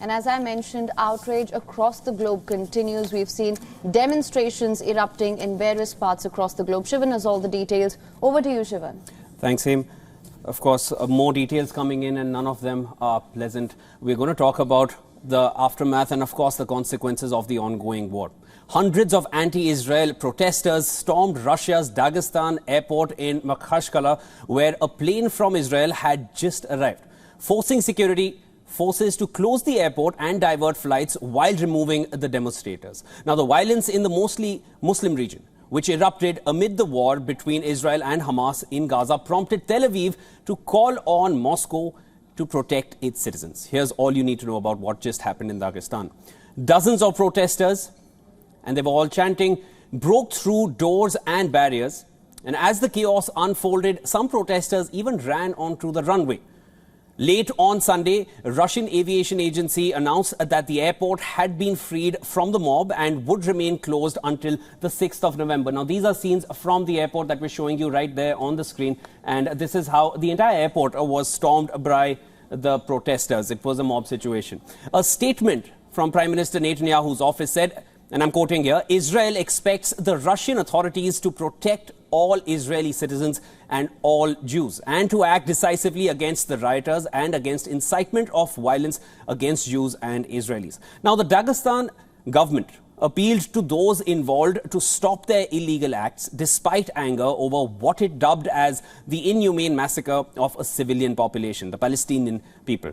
And as I mentioned, outrage across the globe continues. We've seen demonstrations erupting in various parts across the globe. Shivan has all the details. Over to you, Shivan. Thanks, Him. Of course, more details coming in and none of them are pleasant. We're going to talk about the aftermath and, of course, the consequences of the ongoing war. Hundreds of anti-Israel protesters stormed Russia's Dagestan airport in Makhachkala, where a plane from Israel had just arrived, forcing security forces to close the airport and divert flights while removing the demonstrators. Now, the violence in the mostly Muslim region, which erupted amid the war between Israel and Hamas in Gaza, prompted Tel Aviv to call on Moscow to protect its citizens. Here's all you need to know about what just happened in Dagestan. Dozens of protesters, and they were all chanting, broke through doors and barriers. And as the chaos unfolded, some protesters even ran onto the runway. Late on Sunday, Russian aviation agency announced that the airport had been freed from the mob and would remain closed until the 6th of November. Now, these are scenes from the airport that we're showing you right there on the screen. And this is how the entire airport was stormed by the protesters. It was a mob situation. A statement from Prime Minister Netanyahu's office said, and I'm quoting here, Israel expects the Russian authorities to protect all Israeli citizens and all Jews, and to act decisively against the rioters and against incitement of violence against Jews and Israelis. Now, the Dagestan government appealed to those involved to stop their illegal acts despite anger over what it dubbed as the inhumane massacre of a civilian population, the Palestinian people.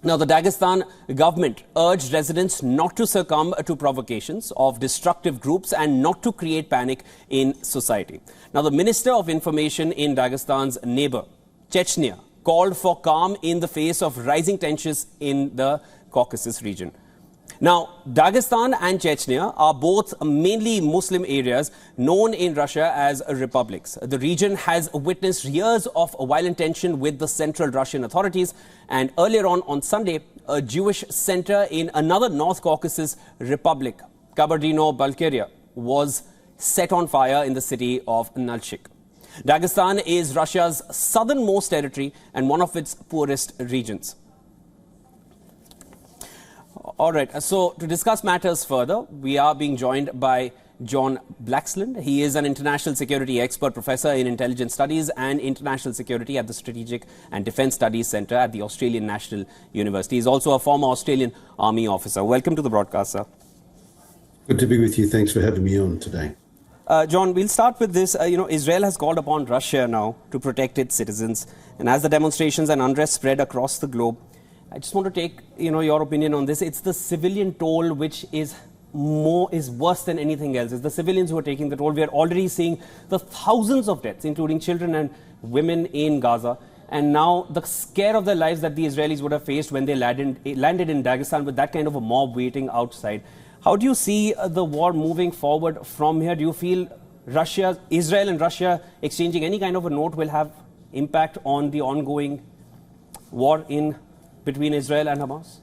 Now, the Dagestan government urged residents not to succumb to provocations of destructive groups and not to create panic in society. Now, the Minister of Information in Dagestan's neighbor, Chechnya, called for calm in the face of rising tensions in the Caucasus region. Now, Dagestan and Chechnya are both mainly Muslim areas known in Russia as republics. The region has witnessed years of violent tension with the central Russian authorities. And earlier on Sunday, a Jewish center in another North Caucasus republic, Kabardino-Balkaria, was set on fire in the city of Nalchik. Dagestan is Russia's southernmost territory and one of its poorest regions. All right, so to discuss matters further, we are being joined by John Blaxland. He is an international security expert, professor in intelligence studies and international security at the Strategic and Defence Studies Centre at the Australian National University. He is also a former Australian Army officer. Welcome to the broadcast, sir. Good to be with you. Thanks for having me on today. John, we'll start with this. Israel has called upon Russia now to protect its citizens. And as the demonstrations and unrest spread across the globe, I just want to take, your opinion on this. It's the civilian toll which is worse than anything else. It's the civilians who are taking the toll. We are already seeing the thousands of deaths, including children and women in Gaza. And now the scare of their lives that the Israelis would have faced when they landed in Dagestan with that kind of a mob waiting outside. How do you see the war moving forward from here? Do you feel Israel and Russia exchanging any kind of a note will have impact on the ongoing war between Israel and Hamas?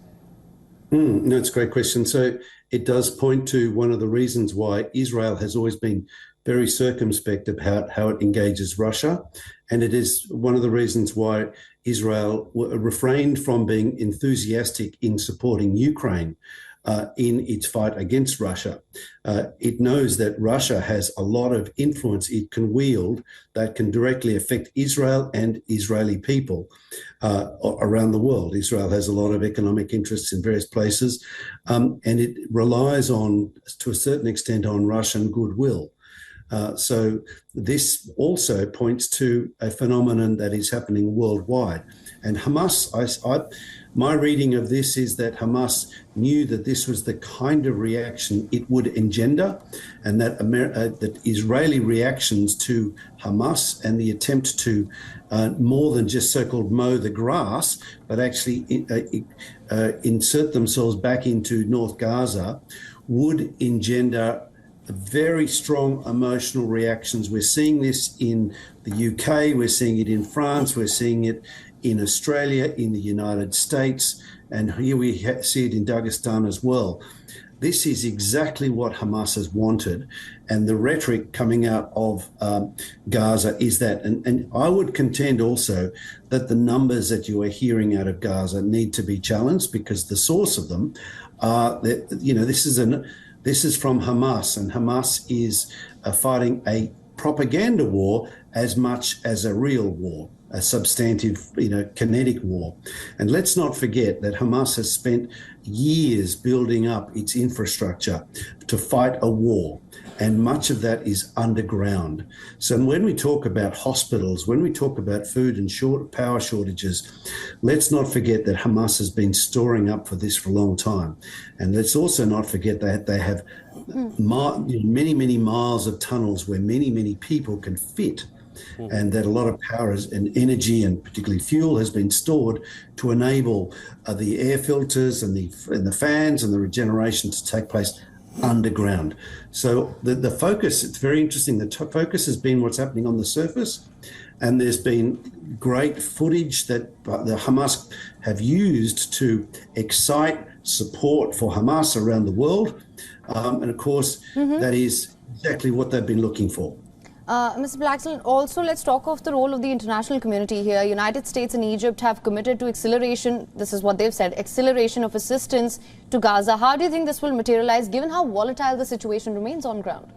No, it's a great question. So it does point to one of the reasons why Israel has always been very circumspect about how it engages Russia. And it is one of the reasons why Israel refrained from being enthusiastic in supporting Ukraine in its fight against Russia. It knows that Russia has a lot of influence it can wield that can directly affect Israel and Israeli people around the world. Israel has a lot of economic interests in various places, and it relies on, to a certain extent, on Russian goodwill. So this also points to a phenomenon that is happening worldwide. And Hamas, my reading of this is that Hamas knew that this was the kind of reaction it would engender, and that that Israeli reactions to Hamas and the attempt to more than just so-called mow the grass, but actually insert themselves back into North Gaza would engender very strong emotional reactions. We're seeing this in the UK, we're seeing it in France, we're seeing it in Australia, in the United States, and here we see it in Dagestan as well. This is exactly what Hamas has wanted, and the rhetoric coming out of Gaza is that. And I would contend also that the numbers that you are hearing out of Gaza need to be challenged, because the source of them are that, this is from Hamas, and Hamas is fighting a propaganda war as much as a real war, a substantive, kinetic war. And let's not forget that Hamas has spent years building up its infrastructure to fight a war, and much of that is underground. So when we talk about hospitals, when we talk about food and power shortages, let's not forget that Hamas has been storing up for this for a long time. And let's also not forget that they have many, many miles of tunnels where many, many people can fit. And that a lot of power and energy, and particularly fuel, has been stored to enable the air filters and the fans and the regeneration to take place underground. So the focus, it's very interesting. The focus has been what's happening on the surface, and there's been great footage that the Hamas have used to excite support for Hamas around the world. And of course, that is exactly what they've been looking for. Mr. Blackstone, also let's talk of the role of the international community here. United States and Egypt have committed to acceleration, this is what they've said, acceleration of assistance to Gaza. How do you think this will materialize, given how volatile the situation remains on ground?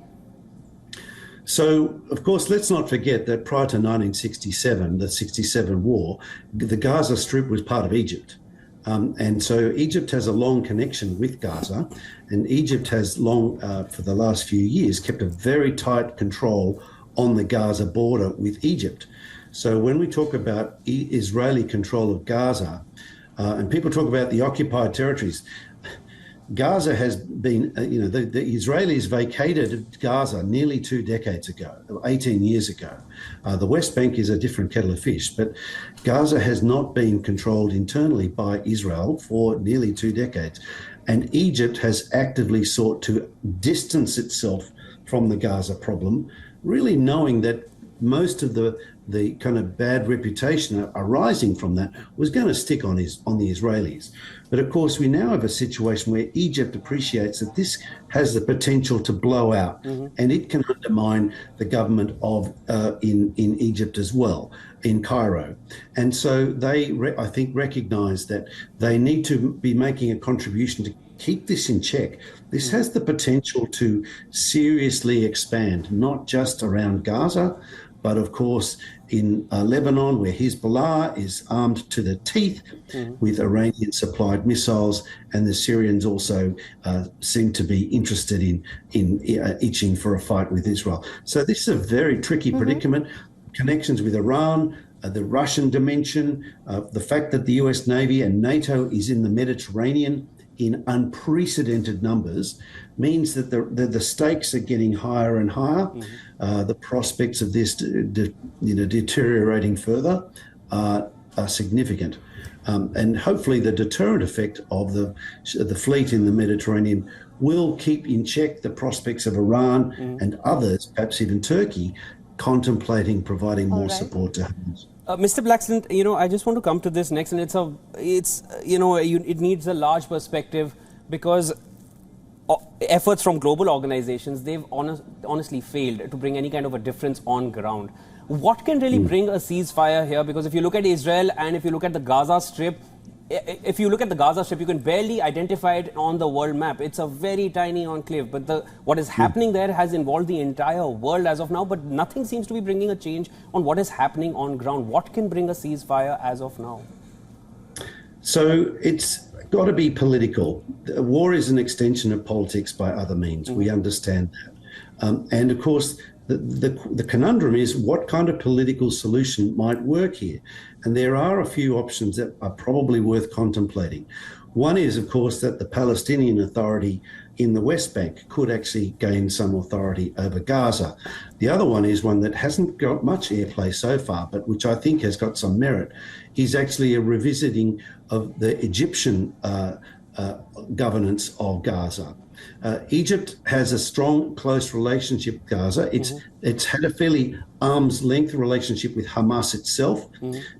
So, of course, let's not forget that prior to 1967, the 67 war, the Gaza Strip was part of Egypt. And so Egypt has a long connection with Gaza, and Egypt has for the last few years, kept a very tight control on the Gaza border with Egypt. So when we talk about Israeli control of Gaza, and people talk about the occupied territories, Gaza has been, the Israelis vacated Gaza nearly 2 decades ago, 18 years ago. The West Bank is a different kettle of fish, but Gaza has not been controlled internally by Israel for nearly 2 decades. And Egypt has actively sought to distance itself from the Gaza problem, really knowing that most of the kind of bad reputation arising from that was going to stick on the Israelis. But of course, we now have a situation where Egypt appreciates that this has the potential to blow out, and it can undermine the government of in Egypt as well, in Cairo. And so they, I think, recognise that they need to be making a contribution to keep this in check. This has the potential to seriously expand, not just around Gaza, but of course in Lebanon, where Hezbollah is armed to the teeth with Iranian-supplied missiles, and the Syrians also seem to be interested in itching for a fight with Israel. So this is a very tricky predicament. Connections with Iran, the Russian dimension, the fact that the US Navy and NATO is in the Mediterranean in unprecedented numbers, means that the stakes are getting higher and higher. The prospects of this deteriorating further are significant. And hopefully the deterrent effect of the fleet in the Mediterranean will keep in check the prospects of Iran and others, perhaps even Turkey, contemplating providing more support to Hamas. Mr. Blackstone, I just want to come to this next, and it needs a large perspective, because efforts from global organizations, they've honestly failed to bring any kind of a difference on ground. What can really bring a ceasefire here? Because if you look at Israel and if you look at the Gaza Strip, you can barely identify it on the world map. It's a very tiny enclave, but what is happening there has involved the entire world as of now, but nothing seems to be bringing a change on what is happening on ground. What can bring a ceasefire as of now? So it's got to be political. War is an extension of politics by other means. We understand that. And of course, the conundrum is, what kind of political solution might work here? And there are a few options that are probably worth contemplating. One is, of course, that the Palestinian Authority in the West Bank could actually gain some authority over Gaza. The other one is one that hasn't got much airplay so far, but which I think has got some merit, is actually a revisiting of the Egyptian governance of Gaza. Egypt has a strong, close relationship with Gaza. It's had a fairly arm's length relationship with Hamas itself,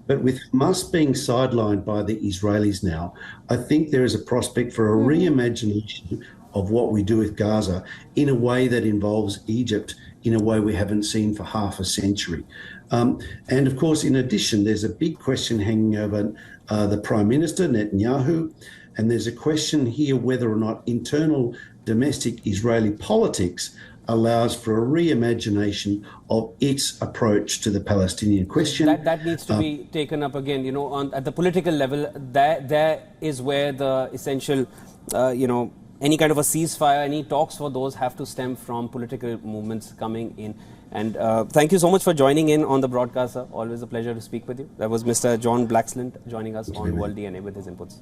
but with Hamas being sidelined by the Israelis now, I think there is a prospect for a reimagination of what we do with Gaza in a way that involves Egypt in a way we haven't seen for half a century. And of course, in addition, there's a big question hanging over the Prime Minister, Netanyahu, and there's a question here whether or not internal domestic Israeli politics allows for a reimagination of its approach to the Palestinian question. That needs to be taken up again, you know, at the political level. There is where the essential, any kind of a ceasefire, any talks for those have to stem from political movements coming in. And thank you so much for joining in on the broadcast, sir. Always a pleasure to speak with you. That was Mr. John Blaxland joining us on World DNA with his inputs.